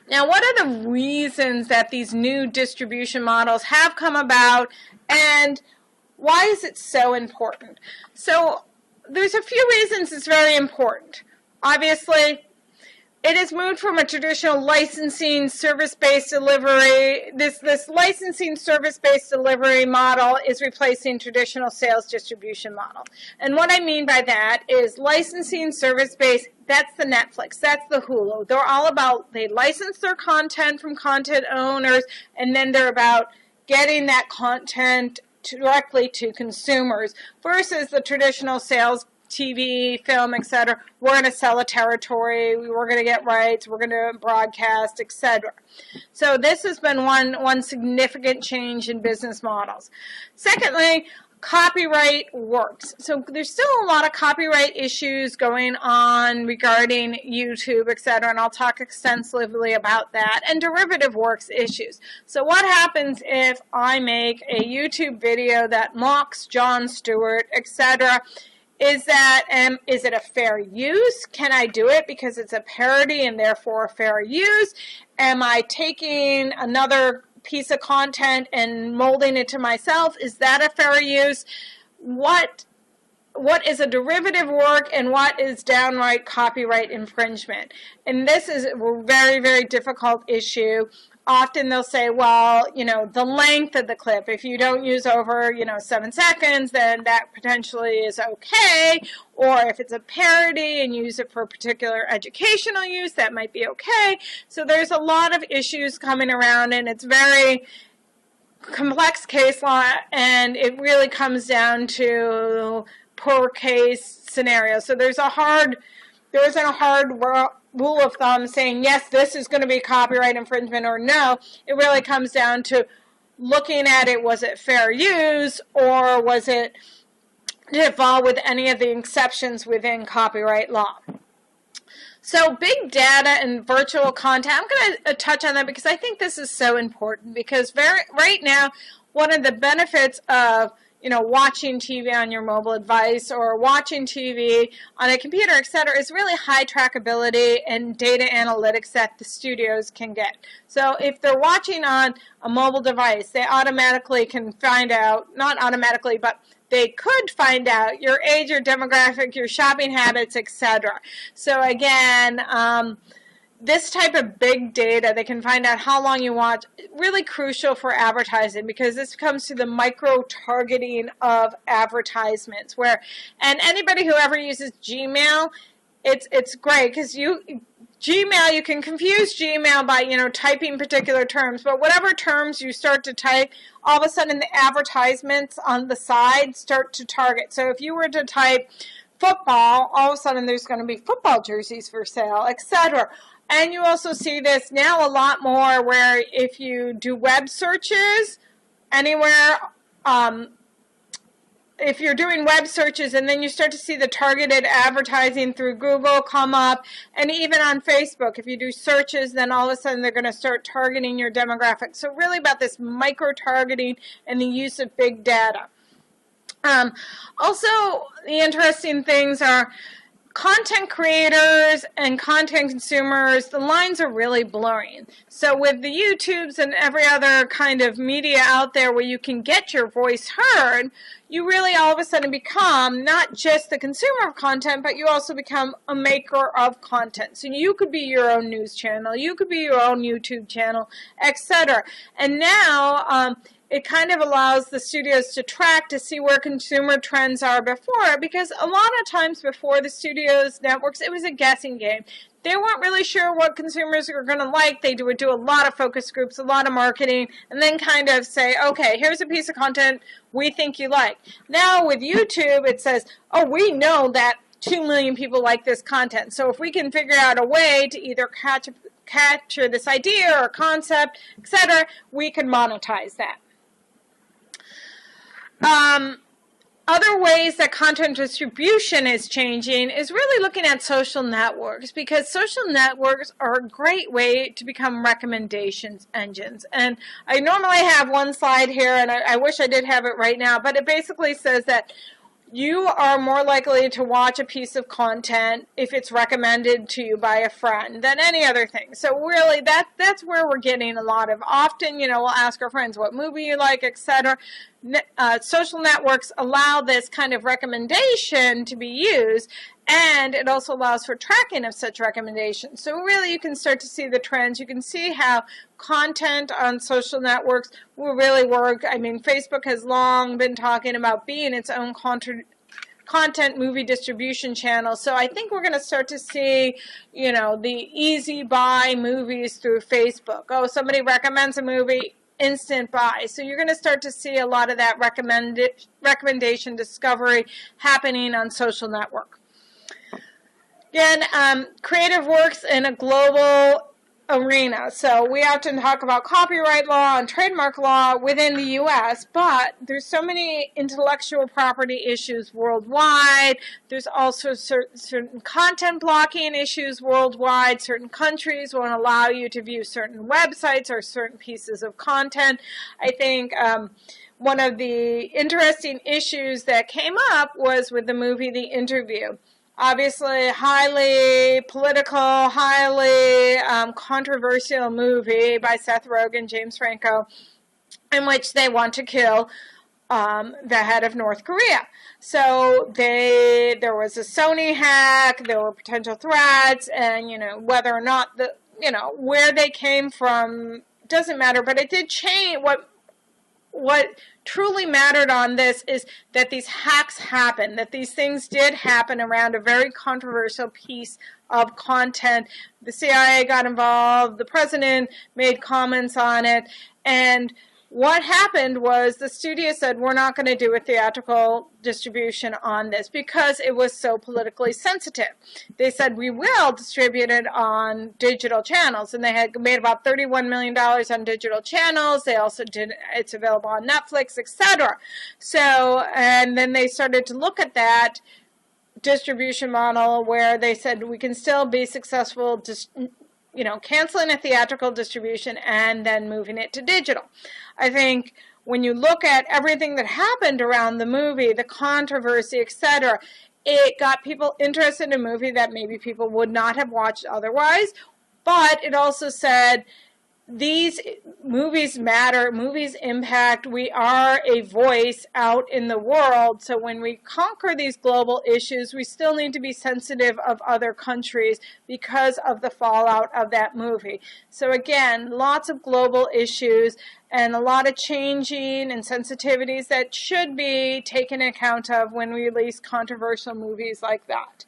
Now, what are the reasons that these new distribution models have come about, and why is it so important? So, there's a few reasons it's very important. Obviously, it has moved from a traditional licensing service-based delivery. This licensing service-based delivery model is replacing traditional sales distribution model. And what I mean by that is licensing service-based, that's the Netflix, that's the Hulu. They're all about, they license their content from content owners, and then they're about getting that content directly to consumers versus the traditional sales TV, film, etc. We're going to sell a territory, we're going to get rights, we're going to broadcast, etc. So this has been one significant change in business models. Secondly, copyright works. So there's still a lot of copyright issues going on regarding YouTube, etc., and I'll talk extensively about that, and derivative works issues. So what happens if I make a YouTube video that mocks Jon Stewart, etc.? Is it a fair use? Can I do it because it's a parody and therefore a fair use? Am I taking another piece of content and molding it to myself? Is that a fair use? What is a derivative work and what is downright copyright infringement? And this is a very, very difficult issue. Often they'll say, well, the length of the clip, if you don't use over, 7 seconds, then that potentially is okay. Or if it's a parody and use it for particular educational use, that might be okay. So there's a lot of issues coming around, and it's very complex case law, and it really comes down to per case scenario. So there isn't a hard rule of thumb saying, yes, this is going to be copyright infringement or no. It really comes down to looking at it, was it fair use, or did it fall with any of the exceptions within copyright law? So big data and virtual content, I'm going to touch on that because I think this is so important, because right now, one of the benefits of watching TV on your mobile device or watching TV on a computer, etc., is really high trackability and data analytics that the studios can get. So if they're watching on a mobile device, they automatically can find out, not automatically, but they could find out your age, your demographic, your shopping habits, etc. So again, this type of big data, they can find out how long you watch, really crucial for advertising, because this comes to the micro-targeting of advertisements. And anybody who ever uses Gmail, it's great, because Gmail, you can confuse Gmail by, typing particular terms, but whatever terms you start to type, all of a sudden the advertisements on the side start to target. So if you were to type football, all of a sudden there's going to be football jerseys for sale, etc. And you also see this now a lot more where if you do web searches anywhere, if you're doing web searches and then you start to see the targeted advertising through Google come up, and even on Facebook, if you do searches, then all of a sudden they're going to start targeting your demographic. So really about this micro-targeting and the use of big data. Also, the interesting things are content creators and content consumers, the lines are really blurring. So with the YouTubes and every other kind of media out there where you can get your voice heard, you really all of a sudden become not just the consumer of content, but you also become a maker of content. So you could be your own news channel, you could be your own YouTube channel, etc. And now, it kind of allows the studios to track to see where consumer trends are before, because a lot of times before the studios networks, it was a guessing game. They weren't really sure what consumers were going to like. They would do a lot of focus groups, a lot of marketing, and then kind of say, okay, here's a piece of content we think you like. Now with YouTube, it says, oh, we know that 2 million people like this content. So if we can figure out a way to either capture this idea or concept, etc., we can monetize that. Other ways that content distribution is changing is really looking at social networks, because social networks are a great way to become recommendations engines. And I normally have one slide here, and I wish I did have it right now, but it basically says that you are more likely to watch a piece of content if it's recommended to you by a friend than any other thing. So really, that's where we're getting a lot of. Often, we'll ask our friends what movie you like, etc. Social networks allow this kind of recommendation to be used, and it also allows for tracking of such recommendations. So really, you can start to see the trends. You can see how content on social networks will really work. I mean, Facebook has long been talking about being its own content movie distribution channel. So I think we're going to start to see, the easy buy movies through Facebook. Oh, somebody recommends a movie, instant buy. So you're going to start to see a lot of that recommendation discovery happening on social network. Again, creative works in a global arena. So we often talk about copyright law and trademark law within the U.S., but there's so many intellectual property issues worldwide. There's also certain content blocking issues worldwide. Certain countries won't allow you to view certain websites or certain pieces of content. I think one of the interesting issues that came up was with the movie The Interview. Obviously, highly political, highly controversial movie by Seth Rogen, James Franco, in which they want to kill the head of North Korea. So there was a Sony hack, there were potential threats, and whether or not where they came from doesn't matter. But it did change. What truly mattered on this is that these hacks happened, that these things did happen around a very controversial piece of content. The CIA got involved, the president made comments on it, and what happened was the studio said, we're not going to do a theatrical distribution on this because it was so politically sensitive. They said, we will distribute it on digital channels, and they had made about $31 million on digital channels. They also did, it's available on Netflix, etc. So, and then they started to look at that distribution model where they said, we can still be successful canceling a theatrical distribution and then moving it to digital. I think when you look at everything that happened around the movie, the controversy, etc., it got people interested in a movie that maybe people would not have watched otherwise, but it also said, these movies matter, movies impact, we are a voice out in the world, so when we conquer these global issues, we still need to be sensitive of other countries because of the fallout of that movie. So again, lots of global issues and a lot of changing and sensitivities that should be taken account of when we release controversial movies like that.